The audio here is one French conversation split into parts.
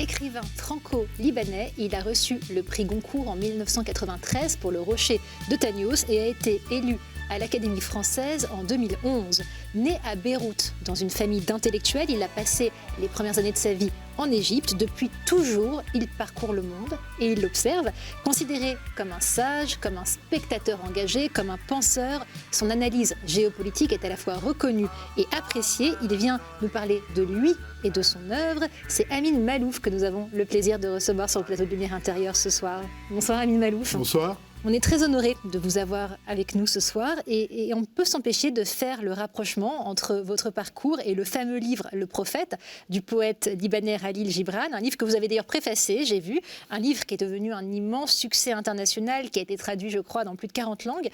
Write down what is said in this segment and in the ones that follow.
écrivain franco-libanais. Il a reçu le prix Goncourt en 1993 pour Le Rocher de Tagnos et a été élu à l'Académie française en 2011. Né à Beyrouth, dans une famille d'intellectuels, il a passé les premières années de sa vie en Égypte. Depuis toujours, il parcourt le monde et il l'observe. Considéré comme un sage, comme un spectateur engagé, comme un penseur, son analyse géopolitique est à la fois reconnue et appréciée. Il vient nous parler de lui et de son œuvre. C'est Amin Maalouf que nous avons le plaisir de recevoir sur le plateau de Lumière Intérieure ce soir. Bonsoir Amin Maalouf. Bonsoir. On est très honorés de vous avoir avec nous ce soir et on peut s'empêcher de faire le rapprochement entre votre parcours et le fameux livre Le Prophète du poète libanais Khalil Gibran, un livre que vous avez d'ailleurs préfacé, j'ai vu, un livre qui est devenu un immense succès international, qui a été traduit, je crois, dans plus de 40 langues.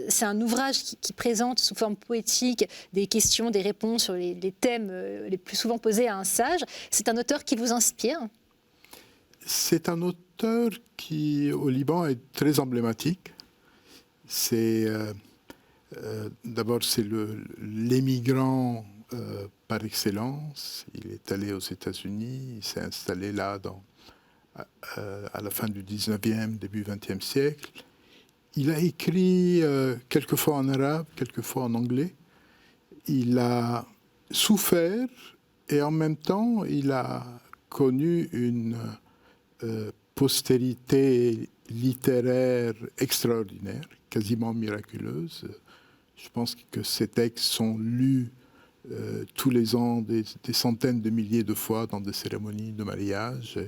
C'est un ouvrage qui présente sous forme poétique des questions, des réponses sur les thèmes les plus souvent posés à un sage. C'est un auteur qui vous inspire ? C'est un auteur qui, au Liban, est très emblématique. D'abord, c'est l'émigrant par excellence. Il est allé aux États-Unis, il s'est installé là à la fin du 19e, début 20e siècle. Il a écrit quelquefois en arabe, quelquefois en anglais. Il a souffert et en même temps, il a connu une postérité littéraire extraordinaire, quasiment miraculeuse. Je pense que ces textes sont lus tous les ans des centaines de milliers de fois dans des cérémonies de mariage.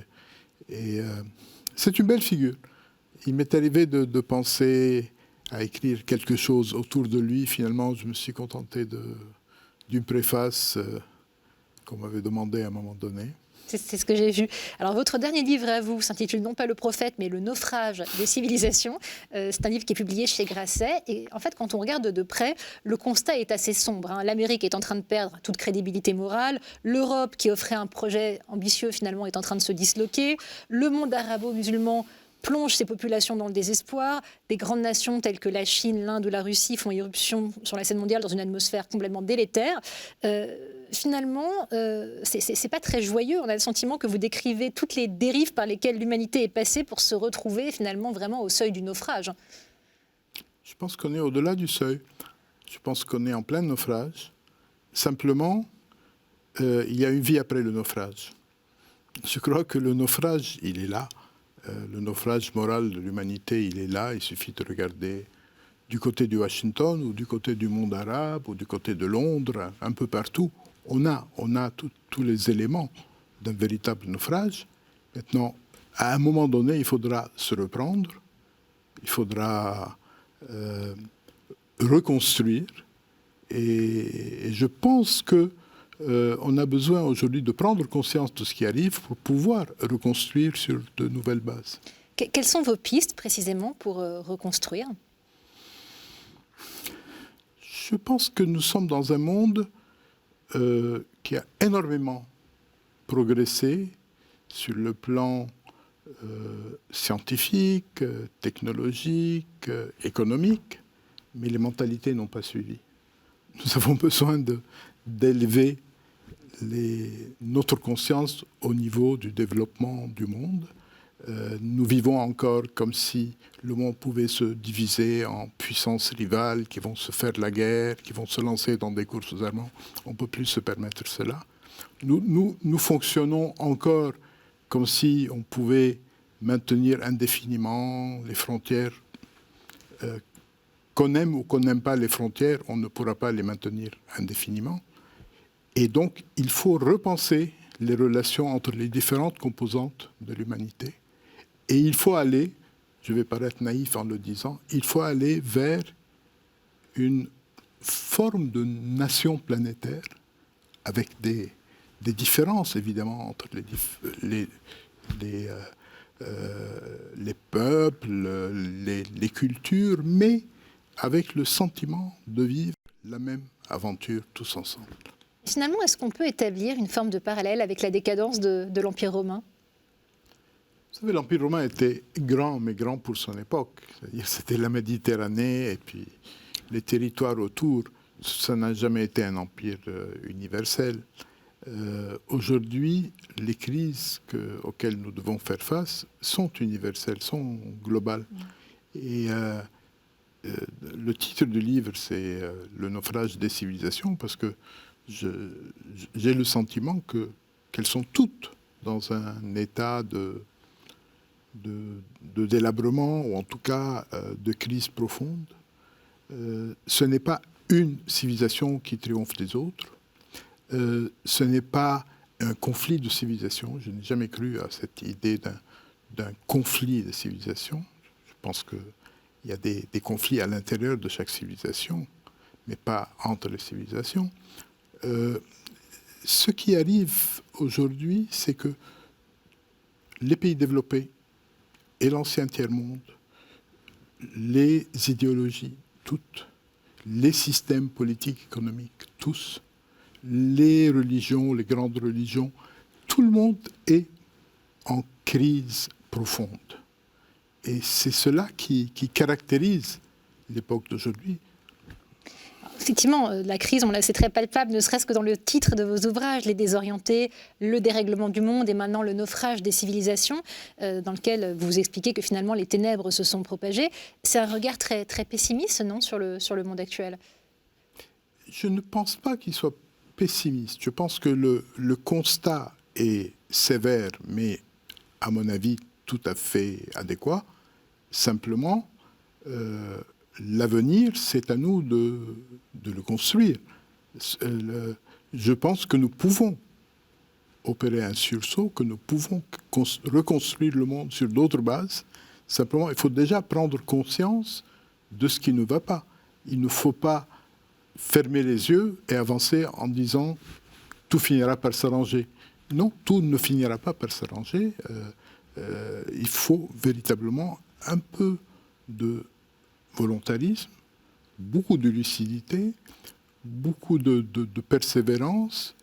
Et c'est une belle figure. Il m'est arrivé de penser à écrire quelque chose autour de lui. Finalement, je me suis contenté d'une préface qu'on m'avait demandé à un moment donné. C'est ce que j'ai vu. Alors, votre dernier livre à vous s'intitule non pas Le Prophète, mais Le Naufrage des civilisations. C'est un livre qui est publié chez Grasset. Et en fait, quand on regarde de près, le constat est assez sombre. L'Amérique est en train de perdre toute crédibilité morale. L'Europe, qui offrait un projet ambitieux, finalement, est en train de se disloquer. Le monde arabo-musulman plonge ses populations dans le désespoir. Des grandes nations telles que la Chine, l'Inde ou la Russie font irruption sur la scène mondiale dans une atmosphère complètement délétère. Finalement, c'est pas très joyeux. On a le sentiment que vous décrivez toutes les dérives par lesquelles l'humanité est passée pour se retrouver finalement vraiment au seuil du naufrage. Je pense qu'on est au-delà du seuil. Je pense qu'on est en plein naufrage. Simplement, il y a une vie après le naufrage. Je crois que le naufrage, il est là. Le naufrage moral de l'humanité, il est là. Il suffit de regarder du côté de Washington ou du côté du monde arabe ou du côté de Londres, un peu partout. On a tous les éléments d'un véritable naufrage. Maintenant, à un moment donné, il faudra se reprendre, il faudra reconstruire. Et je pense qu'on a besoin aujourd'hui de prendre conscience de ce qui arrive pour pouvoir reconstruire sur de nouvelles bases. Quelles sont vos pistes précisément pour reconstruire ? Je pense que nous sommes dans un monde qui a énormément progressé sur le plan scientifique, technologique, économique, mais les mentalités n'ont pas suivi. Nous avons besoin d'élever notre conscience au niveau du développement du monde. Nous vivons encore comme si le monde pouvait se diviser en puissances rivales qui vont se faire la guerre, qui vont se lancer dans des courses aux armements. On ne peut plus se permettre cela. Nous fonctionnons encore comme si on pouvait maintenir indéfiniment les frontières. Qu'on aime ou qu'on n'aime pas les frontières, on ne pourra pas les maintenir indéfiniment. Et donc, il faut repenser les relations entre les différentes composantes de l'humanité. Et il faut aller, je vais paraître naïf en le disant, il faut aller vers une forme de nation planétaire avec des différences évidemment entre les peuples, les cultures, mais avec le sentiment de vivre la même aventure tous ensemble. Finalement, est-ce qu'on peut établir une forme de parallèle avec la décadence de l'Empire romain ? Vous savez, l'Empire romain était grand, mais grand pour son époque. C'est-à-dire, c'était la Méditerranée et puis les territoires autour. Ça n'a jamais été un empire universel. Aujourd'hui, les crises auxquelles nous devons faire face sont universelles, sont globales. Et le titre du livre, c'est « Le naufrage des civilisations », parce que j'ai le sentiment qu'elles sont toutes dans un état de délabrement, ou en tout cas de crise profonde. Ce n'est pas une civilisation qui triomphe des autres. Ce n'est pas un conflit de civilisation. Je n'ai jamais cru à cette idée d'un conflit de civilisation. Je pense qu'il y a des conflits à l'intérieur de chaque civilisation, mais pas entre les civilisations. Ce qui arrive aujourd'hui, c'est que les pays développés et l'ancien tiers-monde, les idéologies, toutes, les systèmes politiques, économiques, tous, les religions, les grandes religions, tout le monde est en crise profonde. Et c'est cela qui caractérise l'époque d'aujourd'hui. Effectivement, la crise, c'est très palpable, ne serait-ce que dans le titre de vos ouvrages, Les désorientés, le dérèglement du monde et maintenant le naufrage des civilisations, dans lequel vous expliquez que finalement les ténèbres se sont propagées. C'est un regard très, très pessimiste, non, sur le monde actuel? Je ne pense pas qu'il soit pessimiste. Je pense que le constat est sévère, mais à mon avis tout à fait adéquat. Simplement, l'avenir, c'est à nous de le construire. Je pense que nous pouvons opérer un sursaut, que nous pouvons reconstruire le monde sur d'autres bases. Simplement, il faut déjà prendre conscience de ce qui ne va pas. Il ne faut pas fermer les yeux et avancer en disant « tout finira par s'arranger ». Non, tout ne finira pas par s'arranger. Il faut véritablement un peu de volontarisme, beaucoup de lucidité, beaucoup de persévérance,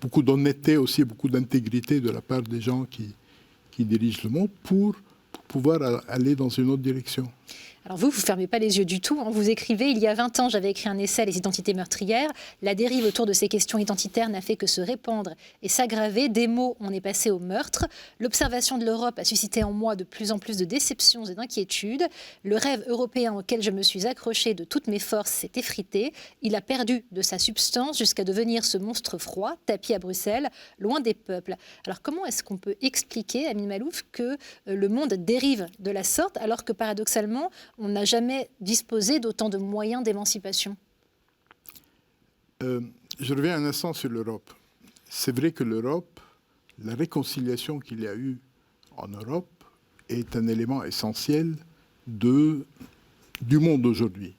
beaucoup d'honnêteté aussi, beaucoup d'intégrité de la part des gens qui dirigent le monde pour pouvoir aller dans une autre direction. Alors vous ne fermez pas les yeux du tout. Vous écrivez, il y a 20 ans, j'avais écrit un essai, Les identités meurtrières. La dérive autour de ces questions identitaires n'a fait que se répandre et s'aggraver. Des mots, on est passé au meurtre. L'observation de l'Europe a suscité en moi de plus en plus de déceptions et d'inquiétudes. Le rêve européen auquel je me suis accroché de toutes mes forces s'est effrité. Il a perdu de sa substance jusqu'à devenir ce monstre froid, tapis à Bruxelles, loin des peuples. Alors comment est-ce qu'on peut expliquer, Amin Maalouf, que le monde dérive de la sorte, alors que paradoxalement, on n'a jamais disposé d'autant de moyens d'émancipation? Je reviens un instant sur l'Europe. C'est vrai que l'Europe, la réconciliation qu'il y a eu en Europe est un élément essentiel du monde d'aujourd'hui.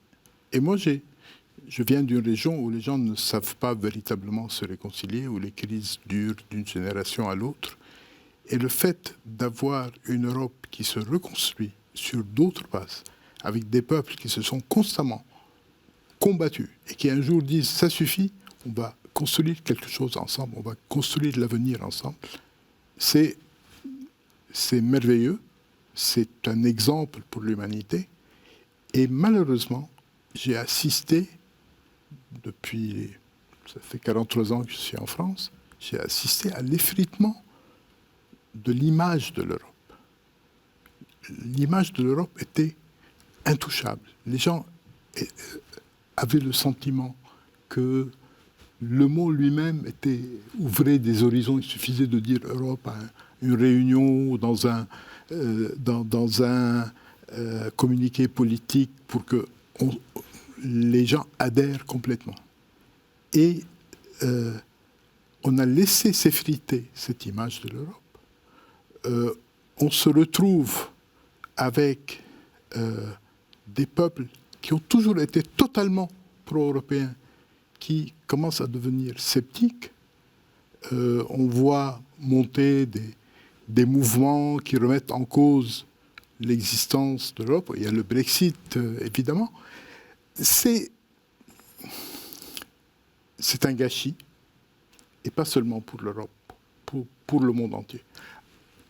Et moi, je viens d'une région où les gens ne savent pas véritablement se réconcilier, où les crises durent d'une génération à l'autre. Et le fait d'avoir une Europe qui se reconstruit sur d'autres bases, avec des peuples qui se sont constamment combattus et qui un jour disent « ça suffit, on va construire quelque chose ensemble, on va construire l'avenir ensemble », c'est merveilleux, c'est un exemple pour l'humanité. Et malheureusement, j'ai assisté, depuis, ça fait 43 ans que je suis en France, j'ai assisté à l'effritement de l'image de l'Europe. L'image de l'Europe était intouchable. Les gens avaient le sentiment que le mot lui-même ouvrait des horizons. Il suffisait de dire Europe à une réunion ou dans un communiqué politique pour que les gens adhèrent complètement. Et on a laissé s'effriter cette image de l'Europe. On se retrouve avec des peuples qui ont toujours été totalement pro-européens, qui commencent à devenir sceptiques. On voit monter des mouvements qui remettent en cause l'existence de l'Europe. Il y a le Brexit, évidemment. C'est un gâchis, et pas seulement pour l'Europe, pour le monde entier.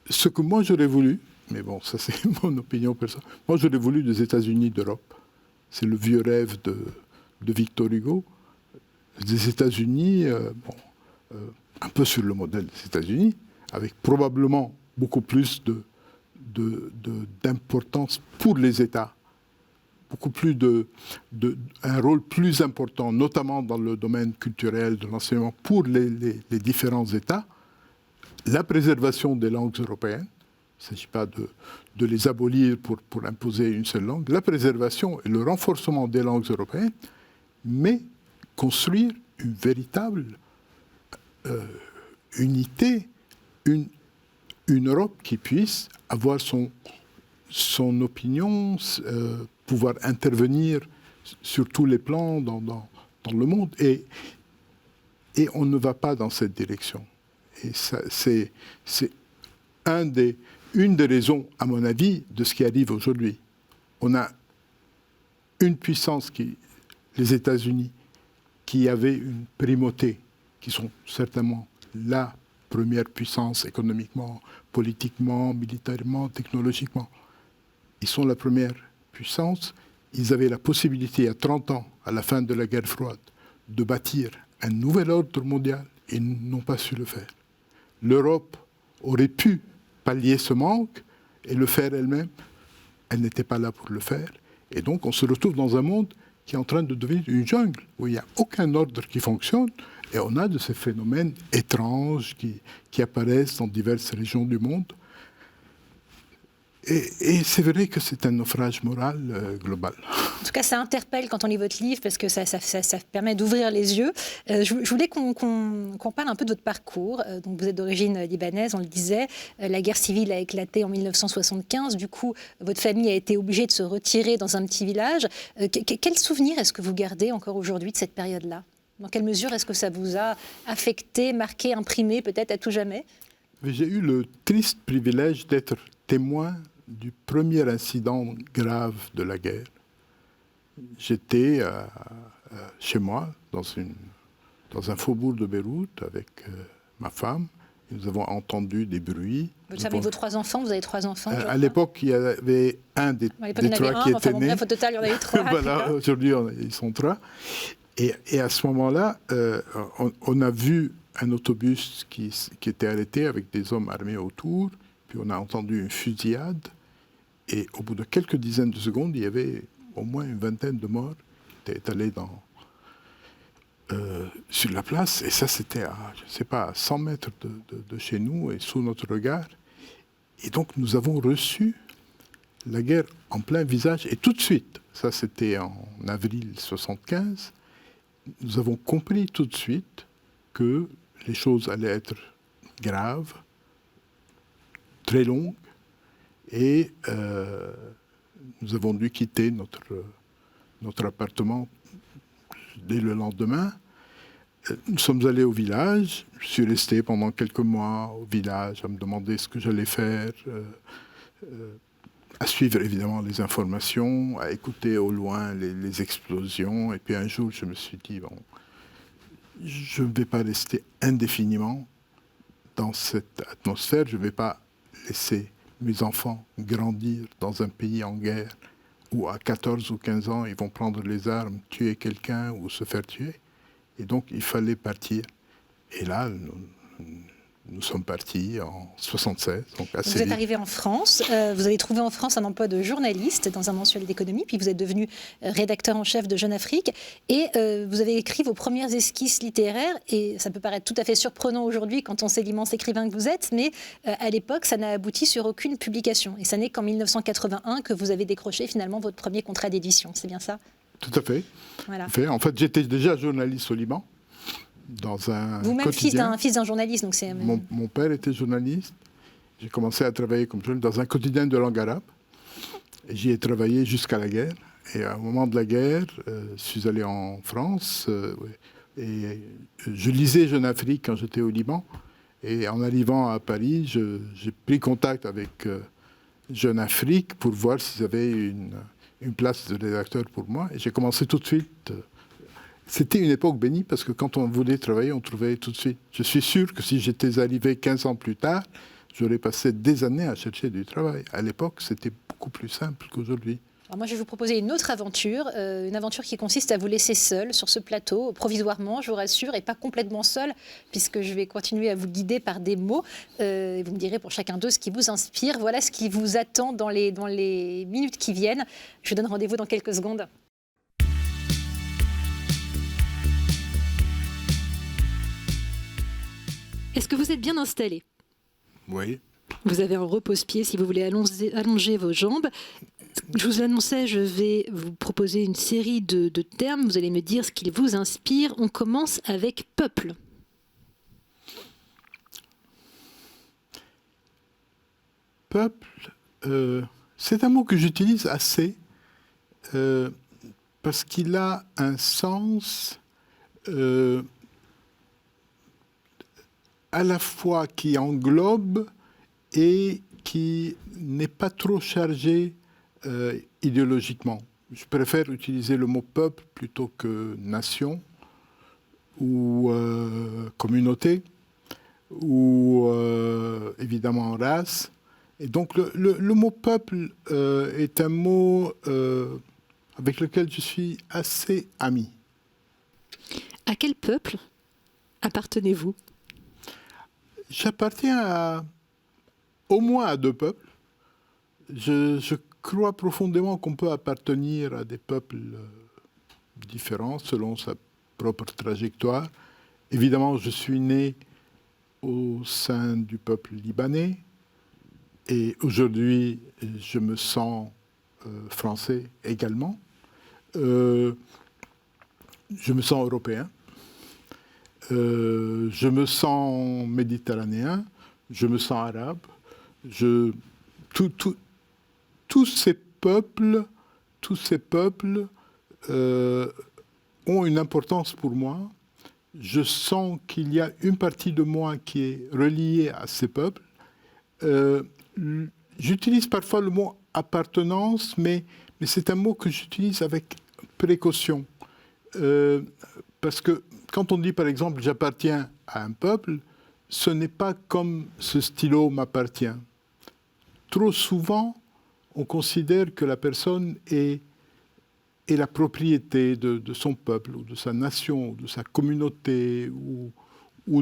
Ce que moi j'aurais voulu, mais bon, ça c'est mon opinion personnelle, moi j'aurais voulu des États-Unis d'Europe. C'est le vieux rêve de Victor Hugo. Des États-Unis, un peu sur le modèle des États-Unis, avec probablement beaucoup plus d'importance pour les États, beaucoup plus un rôle plus important, notamment dans le domaine culturel de l'enseignement pour les différents États, la préservation des langues européennes. Il ne s'agit pas de les abolir pour imposer une seule langue. La préservation et le renforcement des langues européennes, mais construire une véritable unité, une Europe qui puisse avoir son opinion, pouvoir intervenir sur tous les plans dans le monde. Et on ne va pas dans cette direction. Et c'est une des raisons, à mon avis, de ce qui arrive aujourd'hui. On a une puissance, les États-Unis, qui avait une primauté, qui sont certainement la première puissance économiquement, politiquement, militairement, technologiquement. Ils sont la première puissance. Ils avaient la possibilité, il y a 30 ans, à la fin de la guerre froide, de bâtir un nouvel ordre mondial. Ils n'ont pas su le faire. L'Europe aurait pu pallier ce manque et le faire elle-même. Elle n'était pas là pour le faire. Et donc, on se retrouve dans un monde qui est en train de devenir une jungle, où il n'y a aucun ordre qui fonctionne, et on a de ces phénomènes étranges qui apparaissent dans diverses régions du monde. Et c'est vrai que c'est un naufrage moral global. En tout cas, ça interpelle quand on lit votre livre, parce que ça permet d'ouvrir les yeux. Je voulais qu'on parle un peu de votre parcours. Donc, vous êtes d'origine libanaise, on le disait. La guerre civile a éclaté en 1975. Du coup, votre famille a été obligée de se retirer dans un petit village. Quel souvenir est-ce que vous gardez encore aujourd'hui de cette période-là ? Dans quelle mesure est-ce que ça vous a affecté, marqué, imprimé, peut-être à tout jamais ? J'ai eu le triste privilège d'être témoin du premier incident grave de la guerre. J'étais chez moi, dans un faubourg de Beyrouth, avec ma femme. Et nous avons entendu des bruits. Vous avez vos 3 enfants, vous avez 3 enfants à l'époque, il y avait un des 3 qui était né. Bref, au total, il y en a eu 3. Voilà, aujourd'hui, ils sont 3. Et à ce moment-là, on a vu un autobus qui était arrêté avec des hommes armés autour. Puis on a entendu une fusillade. Et au bout de quelques dizaines de secondes, il y avait au moins une vingtaine de morts qui étaient étalés sur la place. Et ça, c'était à, je ne sais pas, à 100 mètres de chez nous et sous notre regard. Et donc, nous avons reçu la guerre en plein visage. Et tout de suite, ça c'était en avril 1975, nous avons compris tout de suite que les choses allaient être graves, très longues. Et nous avons dû quitter notre appartement dès le lendemain. Nous sommes allés au village. Je suis resté pendant quelques mois au village à me demander ce que j'allais faire, à suivre évidemment les informations, à écouter au loin les explosions. Et puis un jour, je me suis dit, bon, je ne vais pas rester indéfiniment dans cette atmosphère. Je ne vais pas laisser mes enfants grandir dans un pays en guerre où à 14 ou 15 ans, ils vont prendre les armes, tuer quelqu'un ou se faire tuer. Et donc, il fallait partir. Et là, nous sommes partis en 1976. Vous êtes arrivé en France, vous avez trouvé en France un emploi de journaliste dans un mensuel d'économie, puis vous êtes devenu rédacteur en chef de Jeune Afrique, et vous avez écrit vos premières esquisses littéraires, et ça peut paraître tout à fait surprenant aujourd'hui quand on sait l'immense écrivain que vous êtes, mais à l'époque, ça n'a abouti sur aucune publication. Et ça n'est qu'en 1981 que vous avez décroché finalement votre premier contrat d'édition, c'est bien ça ? Tout à fait. Voilà. En fait, j'étais déjà journaliste au Liban. Dans un vous-même quotidien. fils d'un journaliste, donc c'est... Mon père était journaliste. J'ai commencé à travailler comme journaliste dans un quotidien de langue arabe. Et j'y ai travaillé jusqu'à la guerre. Et à un moment de la guerre, je suis allé en France et je lisais Jeune Afrique quand j'étais au Liban. Et en arrivant à Paris, j'ai pris contact avec Jeune Afrique pour voir s'ils avaient une place de rédacteur pour moi. Et j'ai commencé tout de suite. C'était une époque bénie parce que quand on voulait travailler, on trouvait tout de suite. Je suis sûr que si j'étais arrivé 15 ans plus tard, j'aurais passé des années à chercher du travail. À l'époque, c'était beaucoup plus simple qu'aujourd'hui. Alors moi, je vais vous proposer une autre une aventure qui consiste à vous laisser seul sur ce plateau, provisoirement, je vous rassure, et pas complètement seul, puisque je vais continuer à vous guider par des mots. Et vous me direz pour chacun d'eux ce qui vous inspire. Voilà ce qui vous attend dans les minutes qui viennent. Je vous donne rendez-vous dans quelques secondes. Est-ce que vous êtes bien installé? Oui. Vous avez un repose-pied si vous voulez allonger vos jambes. Je vous annonçais, je vais vous proposer une série de termes. Vous allez me dire ce qu'ils vous inspirent. On commence avec peuple. Peuple, c'est un mot que j'utilise assez parce qu'il a un sens à la fois qui englobe et qui n'est pas trop chargé idéologiquement. Je préfère utiliser le mot peuple plutôt que nation ou communauté ou évidemment race. Et donc le mot peuple est un mot avec lequel je suis assez ami. À quel peuple appartenez-vous? J'appartiens au moins à deux peuples. Je crois profondément qu'on peut appartenir à des peuples différents selon sa propre trajectoire. Évidemment, je suis né au sein du peuple libanais et aujourd'hui, je me sens français également. Je me sens européen. Je me sens méditerranéen. Je me sens arabe. Tous ces peuples ont une importance pour moi. Je sens qu'il y a une partie de moi qui est reliée à ces peuples. J'utilise parfois le mot appartenance, mais c'est un mot que j'utilise avec précaution. Parce que quand on dit par exemple j'appartiens à un peuple, ce n'est pas comme ce stylo m'appartient. Trop souvent, on considère que la personne est la propriété de son peuple, ou de sa nation, ou de sa communauté, ou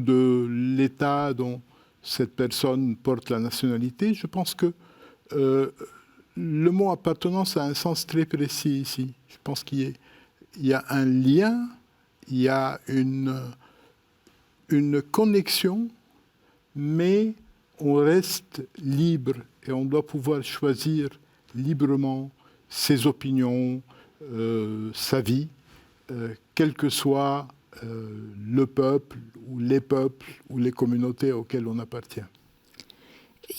de l'État dont cette personne porte la nationalité. Je pense que le mot appartenance a un sens très précis ici. Je pense qu'il y a un lien, il y a une connexion, mais on reste libre et on doit pouvoir choisir librement ses opinions, sa vie, quel que soit le peuple ou les communautés auxquelles on appartient.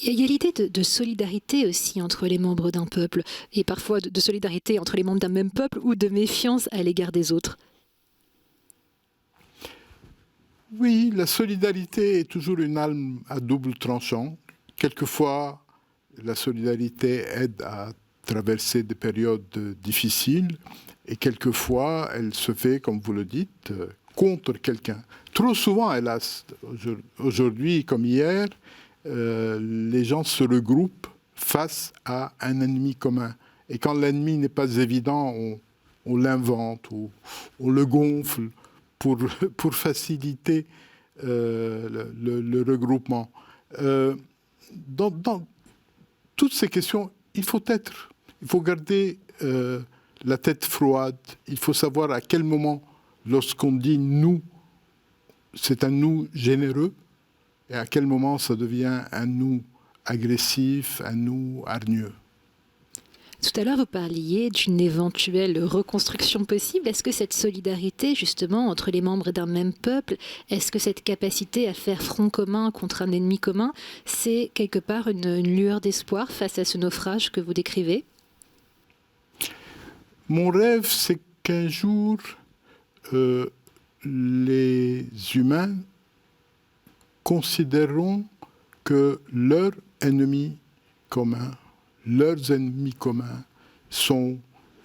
Il y a l'idée de solidarité aussi entre les membres d'un peuple, et parfois de solidarité entre les membres d'un même peuple ou de méfiance à l'égard des autres. Oui, la solidarité est toujours une arme à double tranchant. Quelquefois, la solidarité aide à traverser des périodes difficiles et quelquefois, elle se fait, comme vous le dites, contre quelqu'un. Trop souvent, hélas, aujourd'hui comme hier, les gens se regroupent face à un ennemi commun. Et quand l'ennemi n'est pas évident, on l'invente ou on le gonfle pour faciliter le regroupement. Dans toutes ces questions, il faut garder la tête froide. Il faut savoir à quel moment, lorsqu'on dit « nous », c'est un « nous » généreux, et à quel moment ça devient un « nous » agressif, un « nous » hargneux. Tout à l'heure, vous parliez d'une éventuelle reconstruction possible. Est-ce que cette solidarité, justement, entre les membres d'un même peuple, est-ce que cette capacité à faire front commun contre un ennemi commun, c'est quelque part une lueur d'espoir face à ce naufrage que vous décrivez? Mon rêve, c'est qu'un jour, les humains considéreront que leurs ennemis communs sont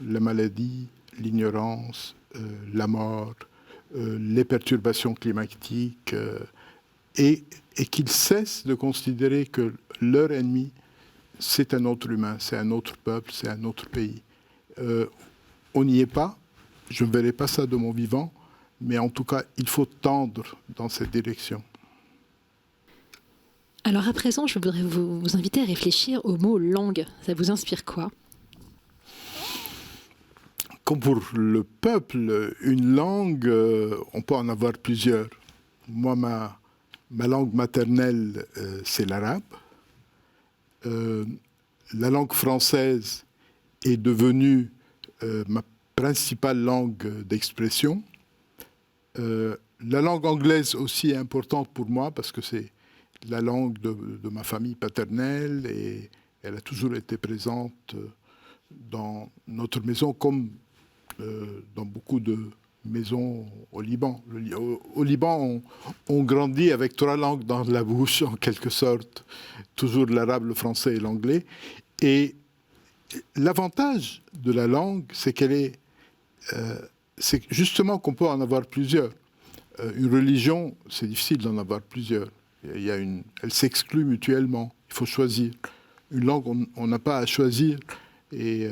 la maladie, l'ignorance, la mort, les perturbations climatiques, et qu'ils cessent de considérer que leur ennemi, c'est un autre humain, c'est un autre peuple, c'est un autre pays. On n'y est pas. Je ne verrai pas ça de mon vivant. Mais en tout cas, il faut tendre dans cette direction. Alors à présent, je voudrais vous inviter à réfléchir au mot langue. Ça vous inspire quoi? Comme pour le peuple, une langue, on peut en avoir plusieurs. Moi, ma langue maternelle, c'est l'arabe. La langue française est devenue ma principale langue d'expression. La langue anglaise aussi est importante pour moi parce que c'est la langue de ma famille paternelle et elle a toujours été présente dans notre maison comme dans beaucoup de maisons au Liban. Au Liban, on grandit avec 3 langues dans la bouche, en quelque sorte. Toujours l'arabe, le français et l'anglais. Et l'avantage de la langue, c'est qu'elle est... c'est justement qu'on peut en avoir plusieurs. Une religion, c'est difficile d'en avoir plusieurs. Elle s'exclut mutuellement. Il faut choisir. Une langue, on n'a pas à choisir. Et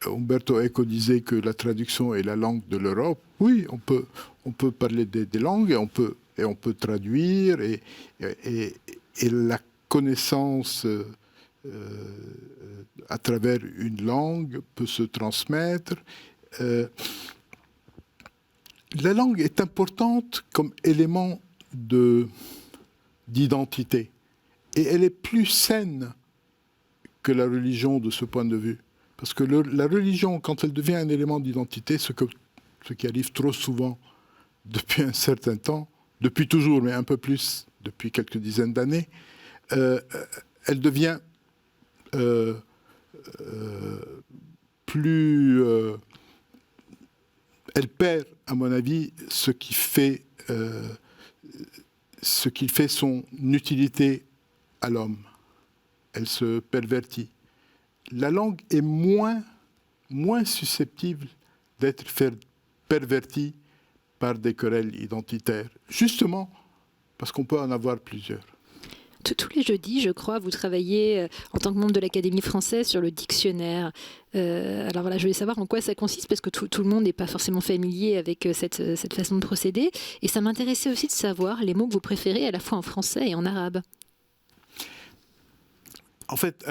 Umberto Eco disait que la traduction est la langue de l'Europe. Oui, on peut parler des langues et on peut traduire. Et la connaissance à travers une langue peut se transmettre. La langue est importante comme élément d'identité. Et elle est plus saine que la religion de ce point de vue. Parce que la religion, quand elle devient un élément d'identité, ce qui arrive trop souvent depuis un certain temps, depuis toujours, mais un peu plus depuis quelques dizaines d'années, elle devient plus... elle perd, à mon avis, ce qui fait son utilité à l'homme. Elle se pervertit. La langue est moins susceptible d'être pervertie par des querelles identitaires, justement parce qu'on peut en avoir plusieurs. Tous les jeudis, je crois, vous travaillez en tant que membre de l'Académie française sur le dictionnaire. Alors voilà, je voulais savoir en quoi ça consiste, parce que tout le monde n'est pas forcément familier avec cette façon de procéder. Et ça m'intéressait aussi de savoir les mots que vous préférez à la fois en français et en arabe. En fait,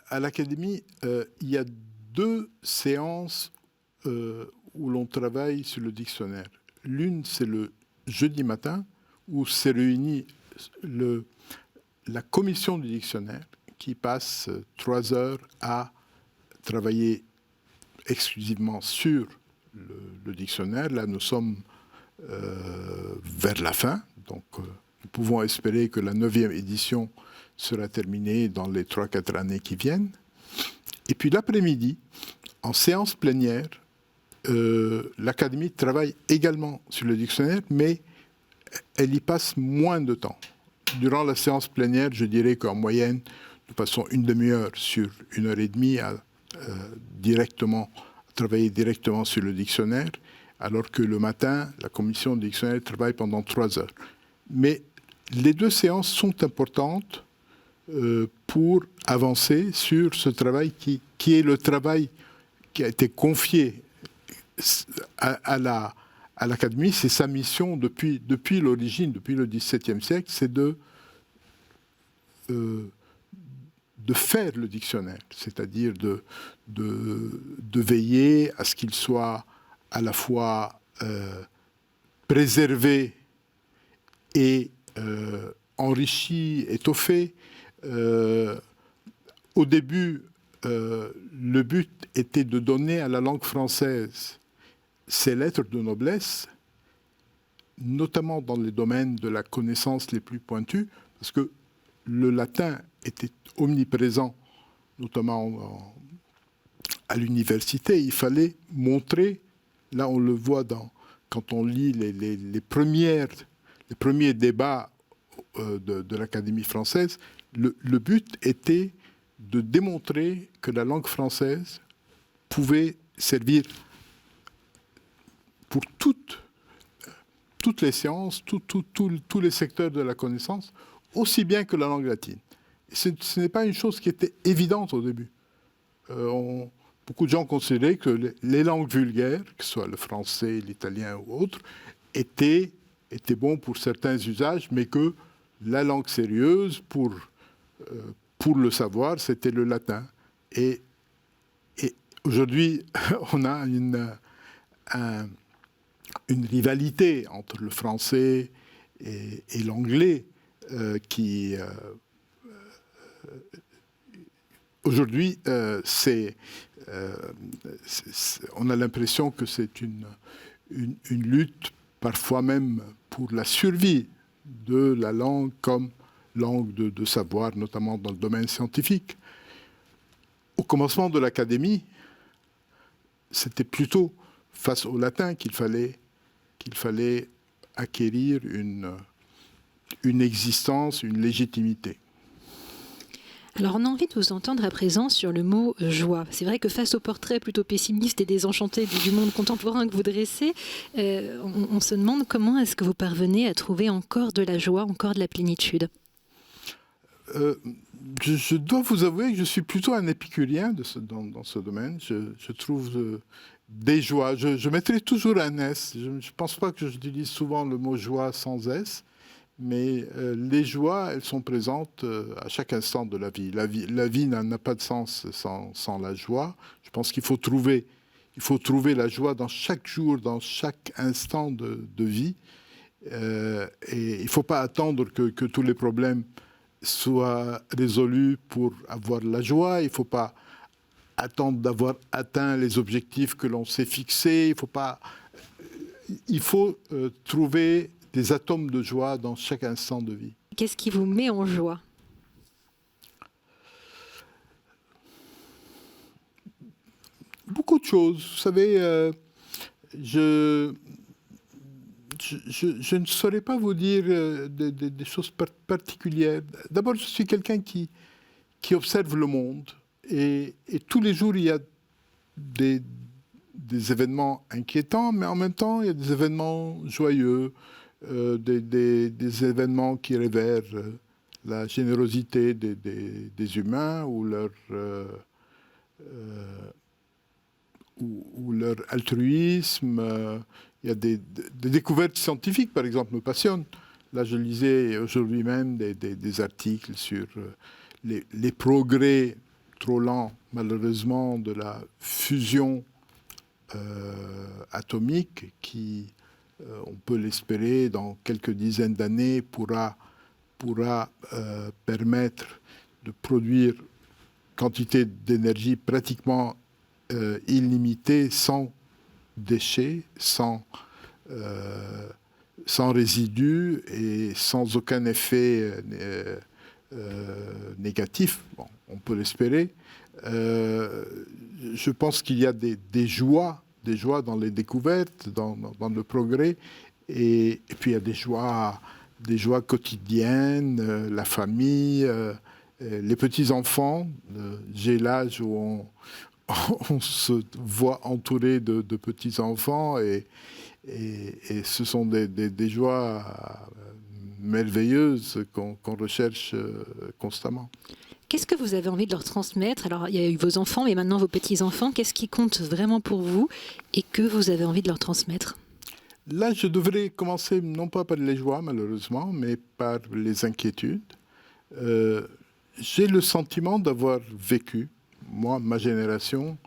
à l'Académie, il y a 2 séances où l'on travaille sur le dictionnaire. L'une, c'est le jeudi matin, où s'est réunie la commission du dictionnaire, qui passe 3 heures à travailler exclusivement sur le dictionnaire. Là, nous sommes vers la fin, donc nous pouvons espérer que la 9e édition sera terminée dans les 3-4 années qui viennent. Et puis l'après-midi, en séance plénière, l'Académie travaille également sur le dictionnaire, mais elle y passe moins de temps. Durant la séance plénière, je dirais qu'en moyenne, nous passons une demi-heure sur 1h30 à travailler directement sur le dictionnaire, alors que le matin, la commission du dictionnaire travaille pendant 3 heures. Mais les 2 séances sont importantes pour avancer sur ce travail qui est le travail qui a été confié à l'Académie. C'est sa mission depuis l'origine, depuis le XVIIe siècle, c'est de faire le dictionnaire, c'est-à-dire de veiller à ce qu'il soit à la fois préservé et enrichi, étoffé. Au début, le but était de donner à la langue française ses lettres de noblesse, notamment dans les domaines de la connaissance les plus pointus, parce que le latin était omniprésent, notamment à l'université. Il fallait montrer, là on le voit quand on lit les premiers débats de l'Académie française, le but était de démontrer que la langue française pouvait servir pour toutes les sciences, tous les secteurs de la connaissance, aussi bien que la langue latine. Ce n'est pas une chose qui était évidente au début. beaucoup de gens considéraient que les langues vulgaires, que ce soit le français, l'italien ou autre, étaient bons pour certains usages, mais que la langue sérieuse, pour le savoir, c'était le latin. Et aujourd'hui, on a une rivalité entre le français et l'anglais qui... aujourd'hui, on a l'impression que c'est une lutte, parfois même pour la survie de la langue comme langue de savoir, notamment dans le domaine scientifique. Au commencement de l'académie, c'était plutôt face au latin qu'il fallait acquérir une existence, une légitimité. Alors on a envie de vous entendre à présent sur le mot joie. C'est vrai que face au portrait plutôt pessimiste et désenchanté du monde contemporain que vous dressez, on se demande comment est-ce que vous parvenez à trouver encore de la joie, encore de la plénitude. Je dois vous avouer que je suis plutôt un épicurien dans ce domaine. Je trouve des joies. Je mettrai toujours un S. Je ne pense pas que j'utilise souvent le mot joie sans S. Mais les joies, elles sont présentes à chaque instant de la vie. La vie n'a pas de sens sans la joie. Je pense qu'il faut trouver la joie dans chaque jour, dans chaque instant de vie. Et il ne faut pas attendre que tous les problèmes soient résolus pour avoir la joie. Il ne faut pas attendre d'avoir atteint les objectifs que l'on s'est fixés. Il faut trouver des atomes de joie dans chaque instant de vie. Qu'est-ce qui vous met en joie ? Beaucoup de choses. Vous savez, je ne saurais pas vous dire des choses particulières. D'abord, je suis quelqu'un qui observe le monde. Et tous les jours, il y a des événements inquiétants, mais en même temps, il y a des événements joyeux. Des événements qui révèlent la générosité des humains ou leur altruisme. Il y a des découvertes scientifiques, par exemple, me passionnent. Là, je lisais aujourd'hui même des articles sur les progrès trop lents, malheureusement, de la fusion atomique qui... on peut l'espérer, dans quelques dizaines d'années, pourra permettre de produire quantité d'énergie pratiquement illimitée, sans déchets, sans résidus et sans aucun effet négatif. Bon, on peut l'espérer. Je pense qu'il y a des joies dans les découvertes, dans le progrès, et puis il y a des joies quotidiennes, la famille, les petits-enfants. J'ai l'âge où on se voit entouré de petits-enfants, et ce sont des joies merveilleuses qu'on recherche constamment. Qu'est-ce que vous avez envie de leur transmettre ? Alors, il y a eu vos enfants, mais maintenant vos petits-enfants. Qu'est-ce qui compte vraiment pour vous et que vous avez envie de leur transmettre ? Là, je devrais commencer non pas par les joies, malheureusement, mais par les inquiétudes. J'ai le sentiment d'avoir vécu, moi, ma génération,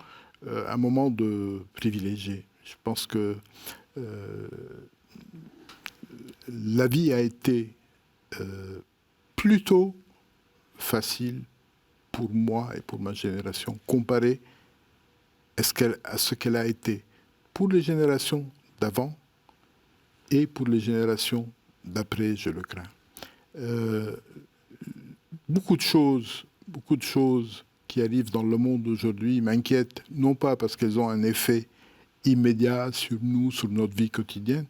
un moment de privilégié. Je pense que la vie a été plutôt facile pour moi et pour ma génération, comparé à ce qu'elle a été pour les générations d'avant et pour les générations d'après, je le crains. Beaucoup de choses qui arrivent dans le monde aujourd'hui m'inquiètent, non pas parce qu'elles ont un effet immédiat sur nous, sur notre vie quotidienne,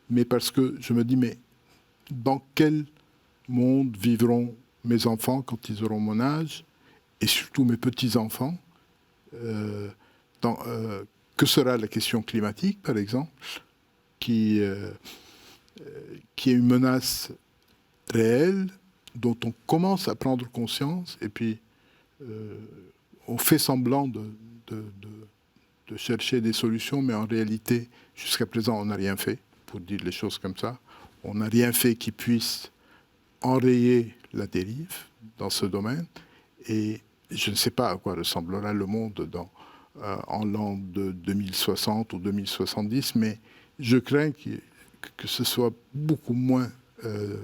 mais parce que je me dis, mais dans quel monde vivront mes enfants quand ils auront mon âge, et surtout mes petits-enfants, que sera la question climatique, par exemple, qui est une menace réelle, dont on commence à prendre conscience, et puis on fait semblant de de chercher des solutions, mais en réalité, jusqu'à présent, on n'a rien fait, pour dire les choses comme ça. On n'a rien fait qui puisse enrayer la dérive dans ce domaine. Et je ne sais pas à quoi ressemblera le monde en l'an de 2060 ou 2070, mais je crains que ce soit beaucoup moins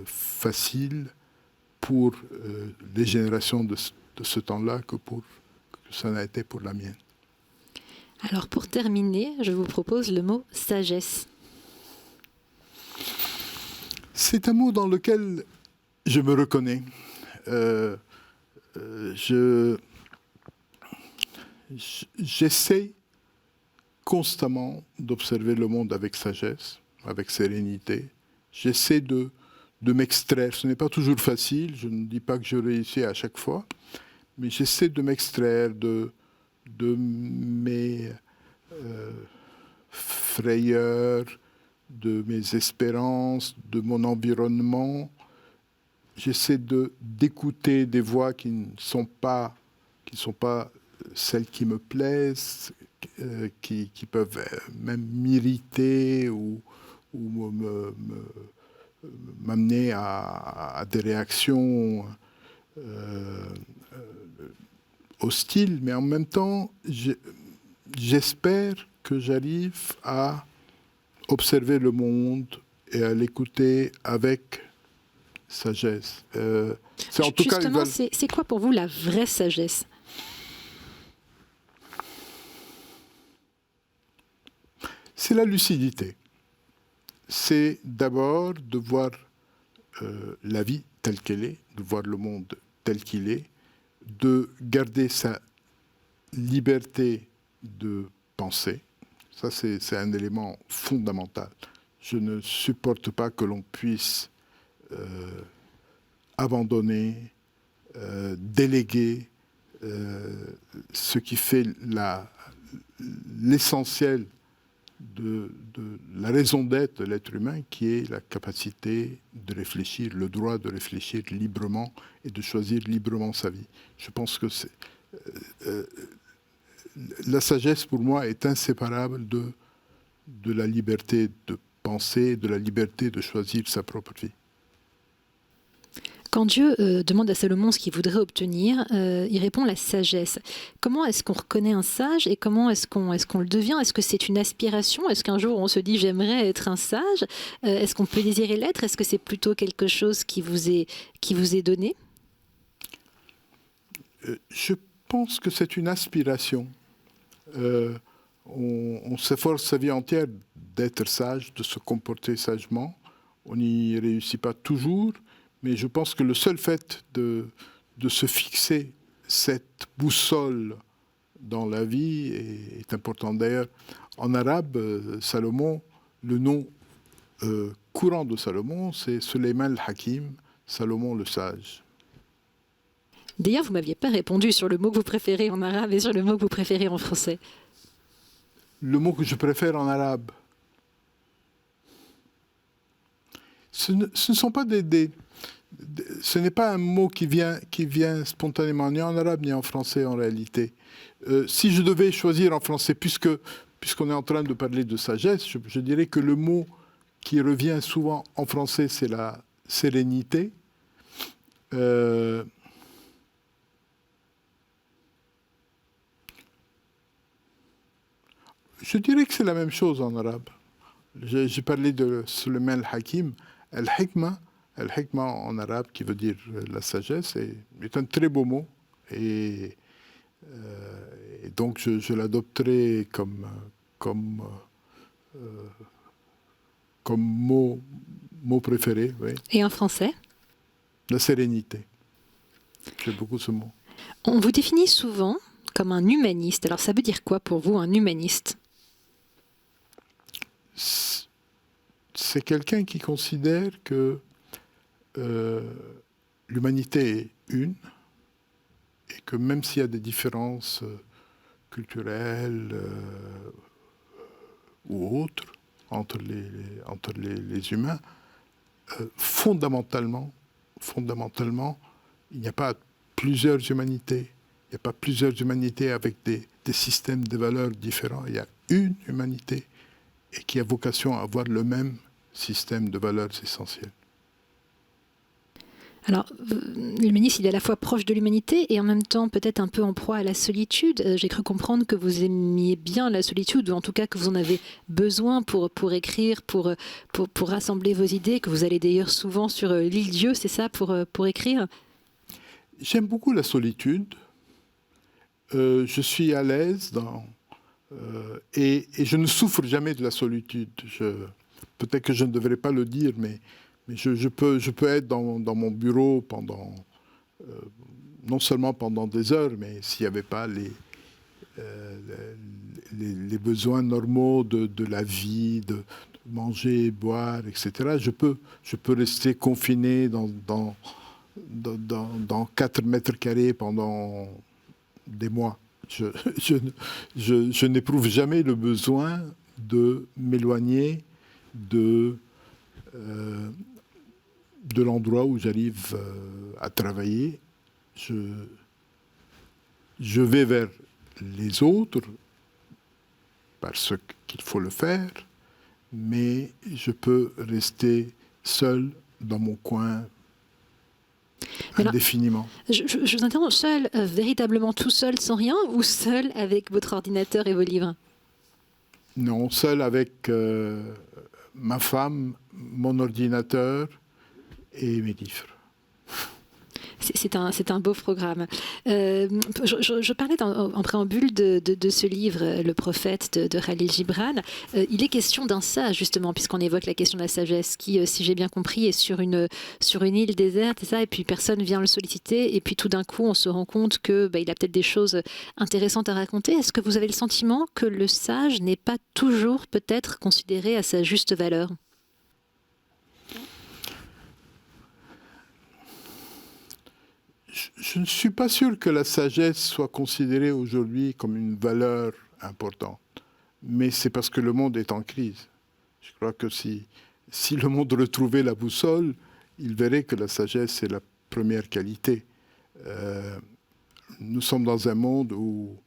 facile pour les générations de ce temps-là que ça n'a été pour la mienne. Alors pour terminer, je vous propose le mot sagesse. C'est un mot dans lequel je me reconnais. J'essaie constamment d'observer le monde avec sagesse, avec sérénité. J'essaie de m'extraire. Ce n'est pas toujours facile, je ne dis pas que je réussis à chaque fois, mais j'essaie de m'extraire de mes frayeurs, de mes espérances, de mon environnement. J'essaie d'écouter des voix qui ne sont pas celles qui me plaisent, qui peuvent même m'irriter ou m'amener à des réactions hostiles, mais en même temps, j'espère que j'arrive à observer le monde et à l'écouter avec sagesse. En tout justement, cas, c'est quoi pour vous la vraie sagesse ? C'est la lucidité. C'est d'abord de voir la vie telle qu'elle est, de voir le monde tel qu'il est, de garder sa liberté de penser. Ça, c'est un élément fondamental. Je ne supporte pas que l'on puisse abandonner, déléguer ce qui fait l'essentiel de la raison d'être de l'être humain, qui est la capacité de réfléchir, le droit de réfléchir librement et de choisir librement sa vie. Je pense que la sagesse, pour moi, est inséparable de la liberté de penser, de la liberté de choisir sa propre vie. Quand Dieu demande à Salomon ce qu'il voudrait obtenir, il répond la sagesse. Comment est-ce qu'on reconnaît un sage et comment est-ce qu'on le devient ? Est-ce que c'est une aspiration ? Est-ce qu'un jour on se dit j'aimerais être un sage ? Est-ce qu'on peut désirer l'être ? Est-ce que c'est plutôt quelque chose qui vous est donné ? Je pense que c'est une aspiration. On s'efforce sa vie entière d'être sage, de se comporter sagement. On n'y réussit pas toujours. Mais je pense que le seul fait de se fixer cette boussole dans la vie est important. D'ailleurs, en arabe, Salomon, le nom courant de Salomon, c'est Sulayman al-Hakim, Salomon le sage. D'ailleurs, vous ne m'aviez pas répondu sur le mot que vous préférez en arabe et sur le mot que vous préférez en français. Le mot que je préfère en arabe, ce ne sont pas ce n'est pas un mot qui vient spontanément, ni en arabe ni en français en réalité. Si je devais choisir en français, puisqu'on est en train de parler de sagesse, je dirais que le mot qui revient souvent en français, c'est la sérénité. Je dirais que c'est la même chose en arabe. J'ai parlé de Sulayman al-Hakim. Al-Hikma en arabe, qui veut dire la sagesse, est un très beau mot. Et donc je l'adopterai comme mot préféré. Oui. Et en français ? La sérénité. J'aime beaucoup ce mot. On vous définit souvent comme un humaniste. Alors ça veut dire quoi pour vous, un humaniste ? C'est quelqu'un qui considère que l'humanité est une et que même s'il y a des différences culturelles ou autres entre les humains, fondamentalement, il n'y a pas plusieurs humanités. Il n'y a pas plusieurs humanités avec des des systèmes de valeurs différents. Il y a une humanité et qui a vocation à avoir le même système de valeurs essentielles. Alors, l'humanisme, il est à la fois proche de l'humanité et en même temps peut-être un peu en proie à la solitude. J'ai cru comprendre que vous aimiez bien la solitude, ou en tout cas que vous en avez besoin pour écrire, pour rassembler vos idées, que vous allez d'ailleurs souvent sur l'île Dieu, c'est ça, pour écrire? J'aime beaucoup la solitude. Je suis à l'aise et je ne souffre jamais de la solitude. Peut-être que je ne devrais pas le dire, mais je peux être dans mon bureau non seulement pendant des heures, mais s'il n'y avait pas les besoins normaux de la vie, de manger, boire, etc., je peux rester confiné dans 4 mètres carrés pendant des mois. Je n'éprouve jamais le besoin de m'éloigner de l'endroit où j'arrive à travailler. Je vais vers les autres parce qu'il faut le faire, mais je peux rester seul dans mon coin indéfiniment. Je vous interromps, seul, véritablement tout seul, sans rien, ou seul avec votre ordinateur et vos livres? Non, seul avec ma femme, mon ordinateur et mes livres. C'est un beau programme. Je parlais en préambule de ce livre, Le Prophète de Khalil Gibran. Il est question d'un sage, justement, puisqu'on évoque la question de la sagesse, qui, si j'ai bien compris, est sur une île déserte, et ça, et puis personne vient le solliciter, et puis tout d'un coup, on se rend compte qu'il a peut-être des choses intéressantes à raconter. Est-ce que vous avez le sentiment que le sage n'est pas toujours peut-être considéré à sa juste valeur ? Je ne suis pas sûr que la sagesse soit considérée aujourd'hui comme une valeur importante. Mais c'est parce que le monde est en crise. Je crois que si le monde retrouvait la boussole, il verrait que la sagesse est la première qualité. Nous sommes dans un monde où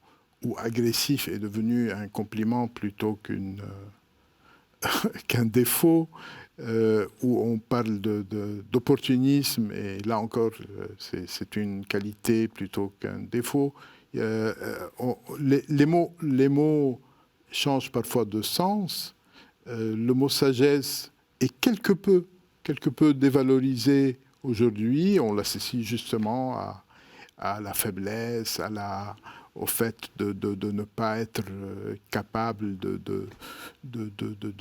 agressif est devenu un compliment plutôt qu'un défaut. Où on parle d'opportunisme, et là encore, c'est une qualité plutôt qu'un défaut. Les mots changent parfois de sens. Le mot sagesse est quelque peu dévalorisé aujourd'hui. On l'associe justement à la faiblesse, au fait de ne pas être capable de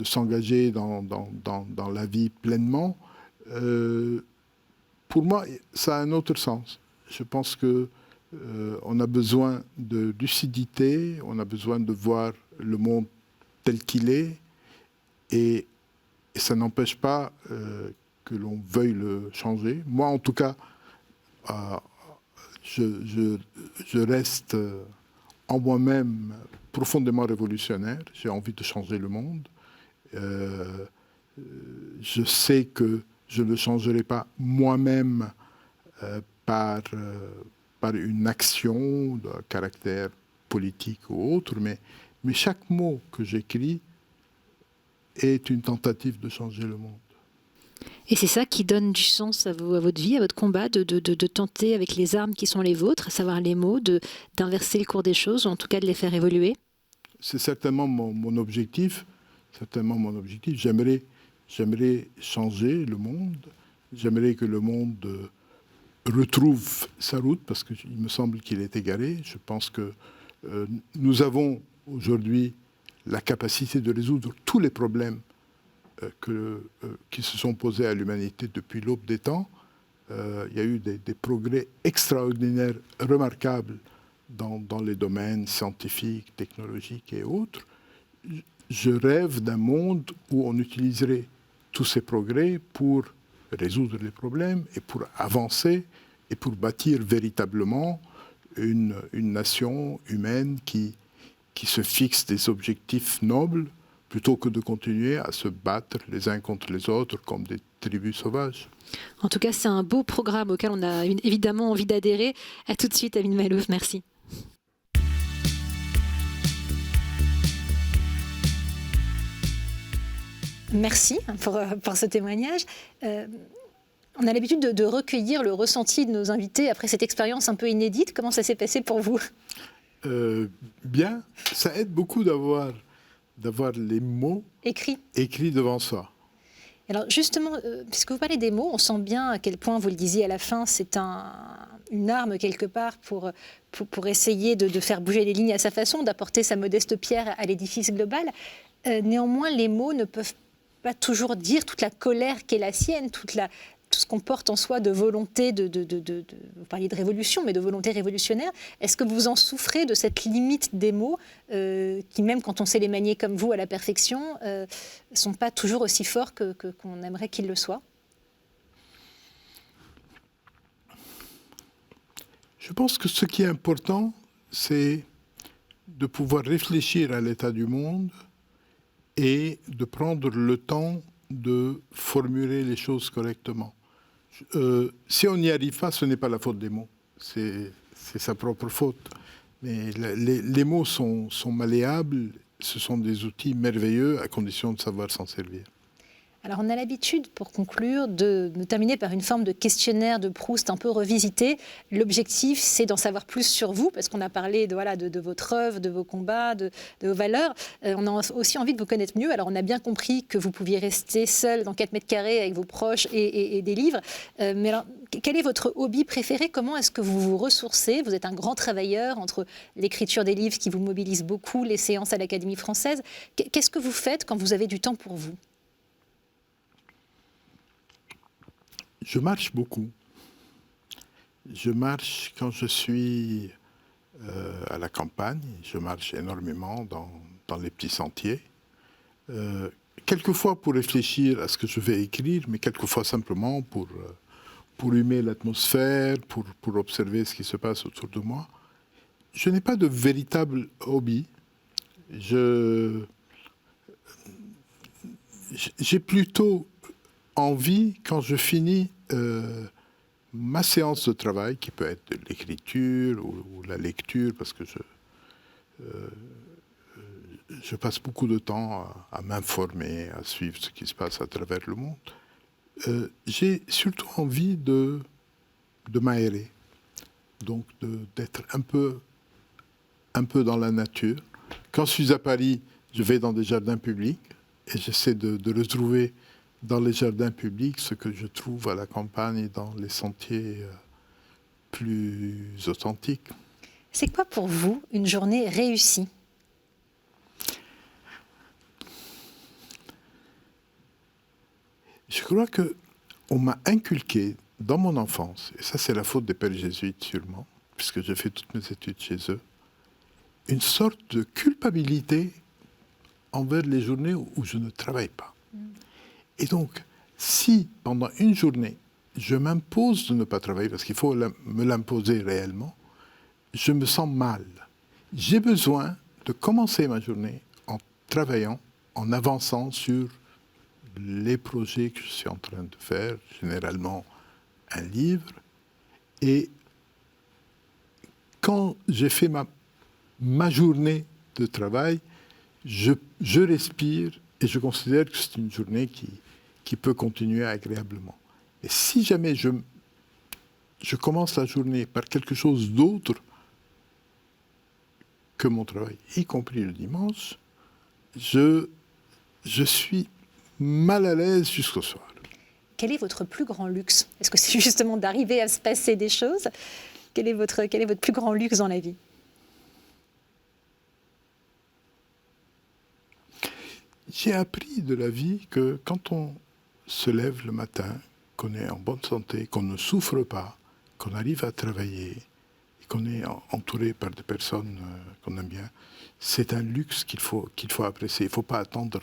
s'engager dans la vie pleinement. Pour moi, ça a un autre sens. Je pense qu'on a besoin de lucidité, on a besoin de voir le monde tel qu'il est, et ça n'empêche pas que l'on veuille le changer. Moi, en tout cas, je reste en moi-même profondément révolutionnaire. J'ai envie de changer le monde. Je sais que je ne le changerai pas moi-même par une action de caractère politique ou autre, mais chaque mot que j'écris est une tentative de changer le monde. Et c'est ça qui donne du sens à votre vie, à votre combat, de tenter avec les armes qui sont les vôtres, à savoir les mots, d'inverser le cours des choses, ou en tout cas de les faire évoluer? C'est certainement mon objectif. J'aimerais changer le monde. J'aimerais que le monde retrouve sa route, parce qu'il me semble qu'il est égaré. Je pense que nous avons aujourd'hui la capacité de résoudre tous les problèmes qui se sont posés à l'humanité depuis l'aube des temps. Il y a eu des progrès extraordinaires, remarquables dans les domaines scientifiques, technologiques et autres. Je rêve d'un monde où on utiliserait tous ces progrès pour résoudre les problèmes et pour avancer et pour bâtir véritablement une nation humaine qui se fixe des objectifs nobles, plutôt que de continuer à se battre les uns contre les autres comme des tribus sauvages. En tout cas, c'est un beau programme auquel on a évidemment envie d'adhérer. À tout de suite, Amin Maalouf, merci. Merci pour ce témoignage. On a l'habitude de recueillir le ressenti de nos invités après cette expérience un peu inédite. Comment ça s'est passé pour vous ? Bien, ça aide beaucoup d'avoir les mots écrits devant soi. Alors justement, puisque vous parlez des mots, on sent bien à quel point, vous le disiez à la fin, c'est une arme quelque part pour essayer de faire bouger les lignes à sa façon, d'apporter sa modeste pierre à l'édifice global. Néanmoins, les mots ne peuvent pas toujours dire toute la colère qu'est la sienne, tout ce qu'on porte en soi de volonté, vous parliez de révolution, mais de volonté révolutionnaire. Est-ce que vous en souffrez de cette limite des mots qui, même quand on sait les manier comme vous à la perfection, ne sont pas toujours aussi forts qu'on aimerait qu'ils le soient ? Je pense que ce qui est important, c'est de pouvoir réfléchir à l'état du monde et de prendre le temps de formuler les choses correctement. Si on n'y arrive pas, ce n'est pas la faute des mots, c'est sa propre faute. Mais les mots sont malléables, ce sont des outils merveilleux à condition de savoir s'en servir. Alors on a l'habitude, pour conclure, de terminer par une forme de questionnaire de Proust un peu revisité. L'objectif, c'est d'en savoir plus sur vous, parce qu'on a parlé de votre œuvre, de vos combats, de vos valeurs. On a aussi envie de vous connaître mieux. Alors on a bien compris que vous pouviez rester seul dans 4 mètres carrés avec vos proches et des livres. Mais alors, quel est votre hobby préféré ? Comment est-ce que vous vous ressourcez ? Vous êtes un grand travailleur entre l'écriture des livres qui vous mobilise beaucoup, les séances à l'Académie française. Qu'est-ce que vous faites quand vous avez du temps pour vous ? Je marche beaucoup. Je marche quand je suis à la campagne. Je marche énormément dans les petits sentiers. Quelquefois pour réfléchir à ce que je vais écrire, mais quelquefois simplement pour humer l'atmosphère, pour observer ce qui se passe autour de moi. Je n'ai pas de véritable hobby. J'ai plutôt envie, quand je finis ma séance de travail, qui peut être de l'écriture ou la lecture, parce que je passe beaucoup de temps à m'informer, à suivre ce qui se passe à travers le monde, j'ai surtout envie de m'aérer, donc d'être un peu dans la nature. Quand je suis à Paris, je vais dans des jardins publics et j'essaie de retrouver dans les jardins publics ce que je trouve à la campagne et dans les sentiers plus authentiques. C'est quoi pour vous une journée réussie ? Je crois qu'on m'a inculqué dans mon enfance, et ça c'est la faute des pères jésuites sûrement, puisque j'ai fait toutes mes études chez eux, une sorte de culpabilité envers les journées où je ne travaille pas. Et donc, si pendant une journée, je m'impose de ne pas travailler, parce qu'il faut me l'imposer réellement, je me sens mal. J'ai besoin de commencer ma journée en travaillant, en avançant sur les projets que je suis en train de faire, généralement un livre. Et quand j'ai fait ma journée de travail, je respire et je considère que c'est une journée qui peut continuer agréablement. Et si jamais je commence la journée par quelque chose d'autre que mon travail, y compris le dimanche, je suis mal à l'aise jusqu'au soir. Quel est votre plus grand luxe ? Est-ce que c'est justement d'arriver à se passer des choses ? Quel est votre plus grand luxe dans la vie ? J'ai appris de la vie que quand on se lève le matin, qu'on est en bonne santé, qu'on ne souffre pas, qu'on arrive à travailler, et qu'on est entouré par des personnes qu'on aime bien, c'est un luxe qu'il faut apprécier. Il ne faut pas attendre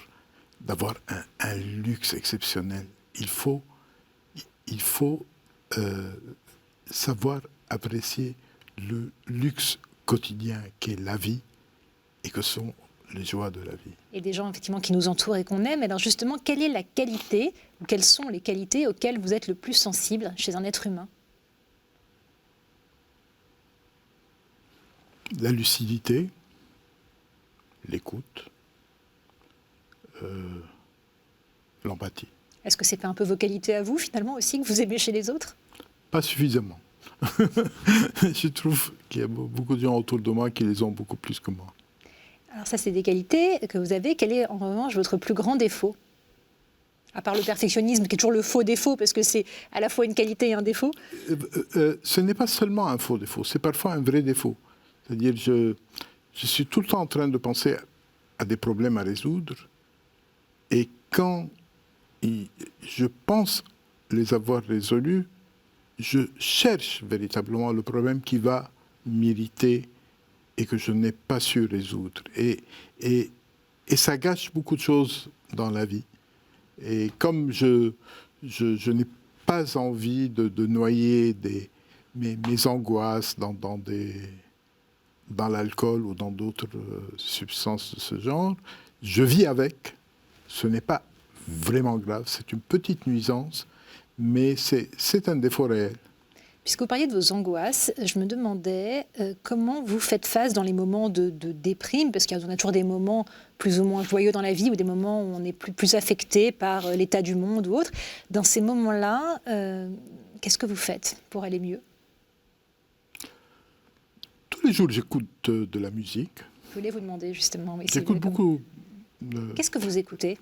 d'avoir un luxe exceptionnel. Il faut savoir apprécier le luxe quotidien qu'est la vie et que sont les joies de la vie. Et des gens effectivement qui nous entourent et qu'on aime. Alors justement, quelle est la qualité, ou quelles sont les qualités auxquelles vous êtes le plus sensible chez un être humain ? La lucidité, l'écoute, l'empathie. Est-ce que ce n'est pas un peu vos qualités à vous, finalement, aussi, que vous aimez chez les autres? Pas suffisamment. Je trouve qu'il y a beaucoup de gens autour de moi qui les ont beaucoup plus que moi. Alors ça, c'est des qualités que vous avez. Quel est, en revanche, votre plus grand défaut? À part le perfectionnisme, qui est toujours le faux défaut, parce que c'est à la fois une qualité et un défaut. Ce n'est pas seulement un faux défaut, c'est parfois un vrai défaut. C'est-à-dire, je suis tout le temps en train de penser à des problèmes à résoudre, et quand je pense les avoir résolus, je cherche véritablement le problème qui va m'irriter et que je n'ai pas su résoudre. Et ça gâche beaucoup de choses dans la vie. Et comme je n'ai pas envie de noyer mes angoisses dans l'alcool ou dans d'autres substances de ce genre, je vis avec. Ce n'est pas vraiment grave, c'est une petite nuisance, mais c'est un défaut réel. Puisque vous parliez de vos angoisses, je me demandais comment vous faites face dans les moments de déprime, parce qu'il y en a toujours des moments plus ou moins joyeux dans la vie, ou des moments où on est plus affecté par l'état du monde ou autre. Dans ces moments-là, qu'est-ce que vous faites pour aller mieux? Tous les jours, j'écoute de la musique. Je voulais vous demander justement. Oui, j'écoute beaucoup. Qu'est-ce que vous écoutez?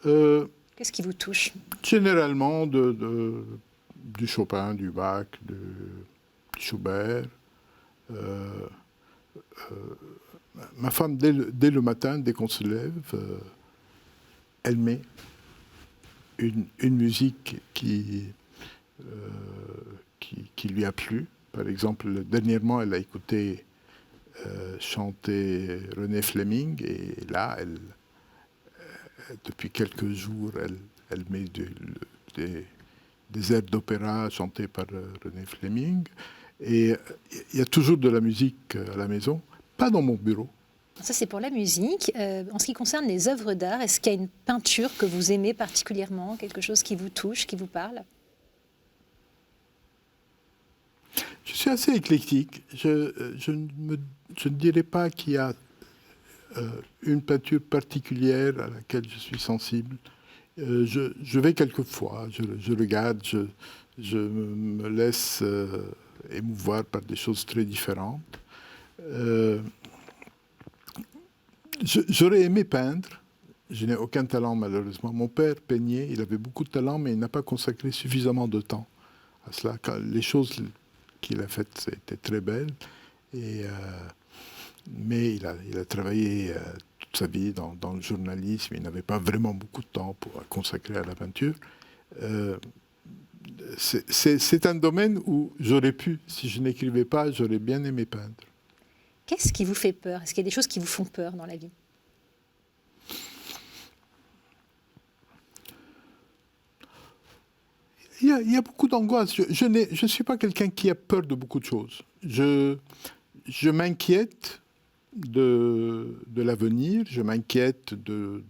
Qu'est-ce qui vous touche? Généralement, du Chopin, du Bach, du Schubert. Ma femme, dès le matin, dès qu'on se lève, elle met une musique qui lui a plu. Par exemple, dernièrement, elle a écouté chanter René Fleming, et là, depuis quelques jours, elle met des airs d'opéra chantés par René Fleming. Et il y a toujours de la musique à la maison, pas dans mon bureau. Ça, c'est pour la musique. En ce qui concerne les œuvres d'art, est-ce qu'il y a une peinture que vous aimez particulièrement, quelque chose qui vous touche, qui vous parle? Je suis assez éclectique. Je ne dirais pas qu'il y a une peinture particulière à laquelle je suis sensible. Je vais quelquefois, je regarde, je me laisse émouvoir par des choses très différentes. J'aurais aimé peindre. Je n'ai aucun talent, malheureusement. Mon père peignait, il avait beaucoup de talent, mais il n'a pas consacré suffisamment de temps à cela. Les choses qu'il a faites étaient très belles. Mais il a travaillé toute sa vie dans le journalisme. Il n'avait pas vraiment beaucoup de temps pour consacrer à la peinture. C'est un domaine où j'aurais pu, si je n'écrivais pas, j'aurais bien aimé peindre. Qu'est-ce qui vous fait peur? Est-ce qu'il y a des choses qui vous font peur dans la vie? Il y a beaucoup d'angoisse. Je ne suis pas quelqu'un qui a peur de beaucoup de choses. Je m'inquiète de l'avenir, je m'inquiète de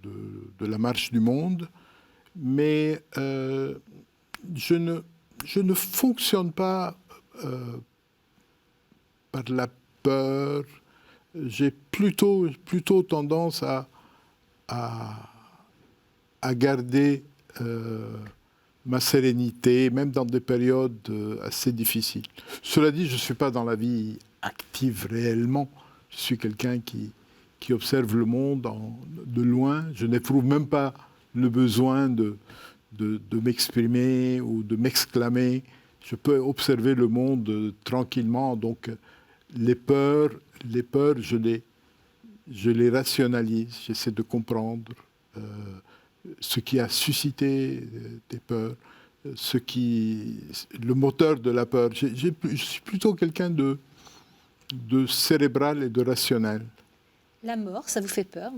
la marche du monde, mais je ne fonctionne pas par la peur. J'ai plutôt tendance à garder ma sérénité, même dans des périodes assez difficiles. Cela dit, je ne suis pas dans la vie active réellement. Je suis quelqu'un qui observe le monde de loin. Je n'éprouve même pas le besoin de m'exprimer ou de m'exclamer. Je peux observer le monde tranquillement. Donc, les peurs, je les rationalise. J'essaie de comprendre ce qui a suscité des peurs, le moteur de la peur. Je suis plutôt quelqu'un de cérébral et de rationnel. La mort, ça vous fait peur?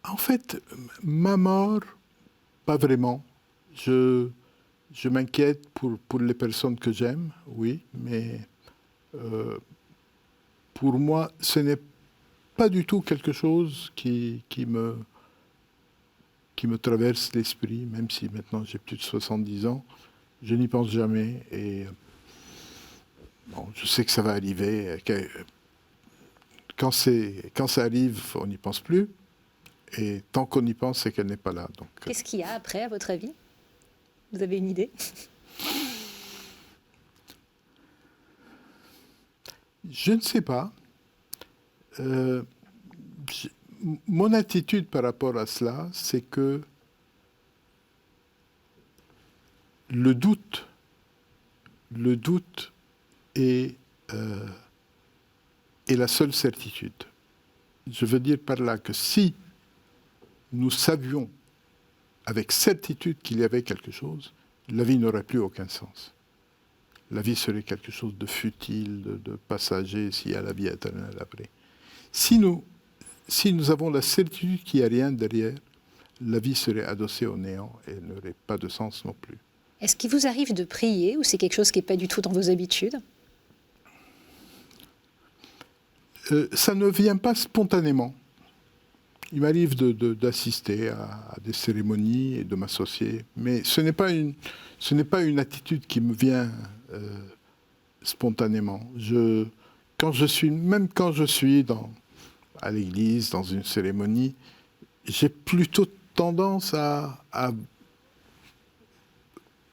En fait, ma mort, pas vraiment. Je m'inquiète pour les personnes que j'aime, oui, mais pour moi, ce n'est pas du tout quelque chose qui me traverse l'esprit, même si maintenant j'ai plus de 70 ans. Je n'y pense jamais, et bon, je sais que ça va arriver. quand ça arrive, on n'y pense plus. Et tant qu'on y pense, c'est qu'elle n'est pas là. Donc, qu'est-ce qu'il y a après, à votre avis? Vous avez une idée? Je ne sais pas. Mon attitude par rapport à cela, c'est que le doute est la seule certitude. Je veux dire par là que si nous savions avec certitude qu'il y avait quelque chose, la vie n'aurait plus aucun sens. La vie serait quelque chose de futile, de passager, s'il y a la vie éternelle après. Si nous avons la certitude qu'il n'y a rien derrière, la vie serait adossée au néant et n'aurait pas de sens non plus. Est-ce qu'il vous arrive de prier ou c'est quelque chose qui n'est pas du tout dans vos habitudes? Ça ne vient pas spontanément. Il m'arrive d'assister à des cérémonies et de m'associer, mais ce n'est pas une attitude qui me vient spontanément. Quand je suis à l'église, dans une cérémonie, j'ai plutôt tendance à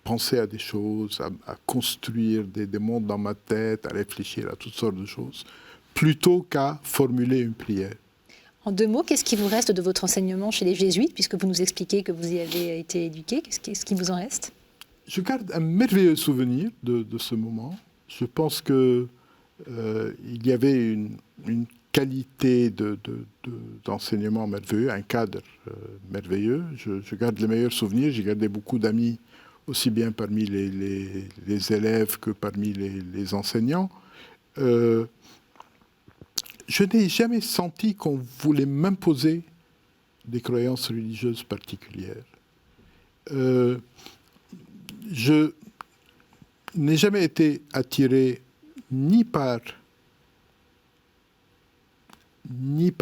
penser à des choses, à construire des mondes dans ma tête, à réfléchir à toutes sortes de choses, plutôt qu'à formuler une prière. En 2 mots, qu'est-ce qui vous reste de votre enseignement chez les jésuites, puisque vous nous expliquez que vous y avez été éduqué? Qu'est-ce qui vous en reste? Je garde un merveilleux souvenir de ce moment. Je pense qu'il y avait une qualité d'enseignement merveilleux, un cadre merveilleux. Je garde les meilleurs souvenirs. J'ai gardé beaucoup d'amis, aussi bien parmi les élèves que parmi les enseignants. Je n'ai jamais senti qu'on voulait m'imposer des croyances religieuses particulières. Je n'ai jamais été attiré ni par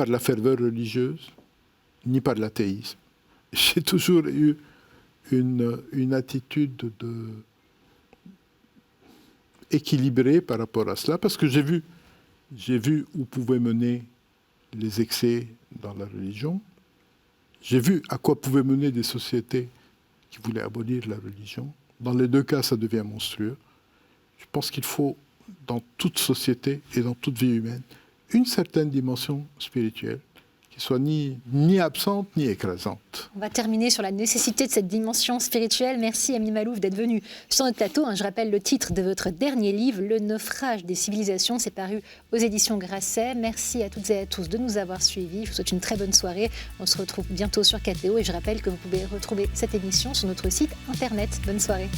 la ferveur religieuse, ni par l'athéisme. J'ai toujours eu une attitude équilibrée par rapport à cela, parce que j'ai vu où pouvaient mener les excès dans la religion. J'ai vu à quoi pouvaient mener des sociétés qui voulaient abolir la religion. Dans les 2 cas, ça devient monstrueux. Je pense qu'il faut, dans toute société et dans toute vie humaine, une certaine dimension spirituelle qui soit ni absente ni écrasante. On va terminer sur la nécessité de cette dimension spirituelle. Merci Ami Malouf d'être venu sur notre plateau. Je rappelle le titre de votre dernier livre, Le naufrage des civilisations. C'est paru aux éditions Grasset. Merci à toutes et à tous de nous avoir suivis. Je vous souhaite une très bonne soirée. On se retrouve bientôt sur KTO et je rappelle que vous pouvez retrouver cette émission sur notre site internet. Bonne soirée.